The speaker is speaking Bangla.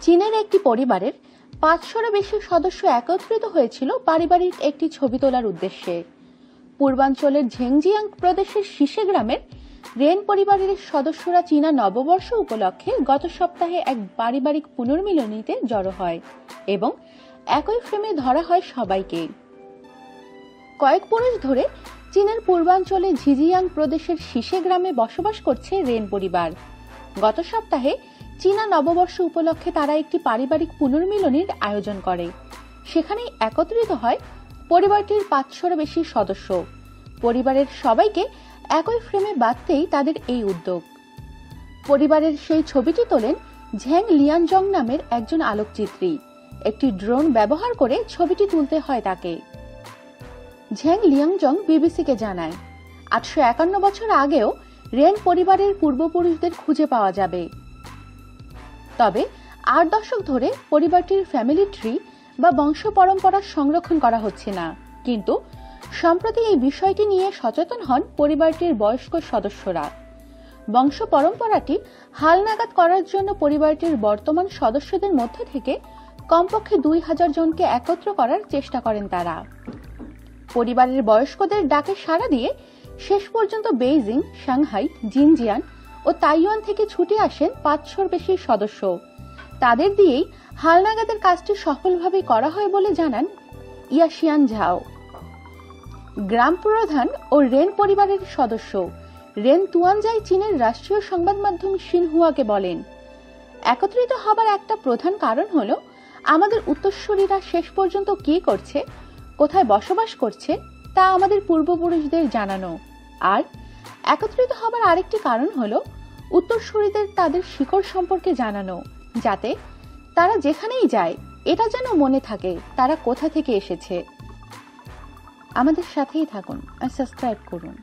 চীনের একটি পরিবারের 500-এরও বেশি সদস্য একত্রিত হয়েছিল পারিবারিক একটি ছবি তোলার উদ্দেশ্যে। পূর্বাঞ্চলের ঝেংজিয়াং প্রদেশের শিশে গ্রামের রেন পরিবারের সদস্যরা চীনা নববর্ষ উপলক্ষে গত সপ্তাহে এক পারিবারিক পুনর্মিলনীতে জড়ো হয় এবং একই ফ্রেমে ধরা হয় সবাইকে। কয়েক বছর ধরে চীনের পূর্বাঞ্চলে ঝিজিয়াং প্রদেশের শিশে গ্রামে বসবাস করছে রেন পরিবার। গত সপ্তাহে চীনা নববর্ষ উপলক্ষে তারা একটি পারিবারিক পুনর্মিলনীর আয়োজন করে। সেখানেই একত্রিত হয় পরিবারটির 500-এরও বেশি সদস্য। পরিবারের সবাইকে একই ফ্রেমে বাঁধতেই তাদের এই উদ্যোগ। পরিবারের সেই ছবিটি তোলেন ঝ্যাং লিয়ানজং নামের একজন আলোকচিত্রী। একটি ড্রোন ব্যবহার করে ছবিটি তুলতে হয় তাকে। ঝ্যাং লিয়ানজং বিবিসিকে জানায়, 851 বছর আগেও রেন পরিবারের পূর্বপুরুষদের খুঁজে পাওয়া যাবে। তবে 8 দশক ধরে পরিবারটির ফ্যামিলি ট্রি বা বংশ পরম্পরা সংরক্ষণ করা হচ্ছে না, কিন্তু সম্প্রতি এই বিষয়টি নিয়ে সচেতন হন পরিবারটির বয়স্ক সদস্যরা। বংশ পরম্পরাটি হালনাগাদ করার জন্য পরিবারটির বর্তমান সদস্যদের মধ্য থেকে কমপক্ষে 2000 জনকে একত্র করার চেষ্টা করেন তারা। পরিবারের বয়স্কদের ডাকে সাড়া দিয়ে শেষ পর্যন্ত বেইজিং, সাংহাই, জিনজিয়ান ও তাইওয়ান থেকে ছুটে আসেন 500-এর বেশি সদস্য। তাদের দিয়েই হালনাগাদের কাজটি সফলভাবে করা হয় বলে জানান ইয়াশিয়ান ঝাও, গ্রাম প্রধান ও রেন পরিবারের সদস্য। রেন তুয়ানজাই চীনের রাষ্ট্রীয় সংবাদ মাধ্যম সিনহুয়াকে বলেন, একত্রিত হবার একটা প্রধান কারণ হলো আমাদের উত্তরসূরিরা শেষ পর্যন্ত কি করছে, কোথায় বসবাস করছে তা আমাদের পূর্বপুরুষদের জানানো। আর একত্রিত হবার আরেকটি কারণ হলো উত্তরসূরিদের তাদের শিকড় সম্পর্কে জানানো, যাতে তারা যেখানেই যায় এটা যেন মনে থাকে তারা কোথা থেকে এসেছে। আমাদের সাথেই থাকুন আর সাবস্ক্রাইব করুন।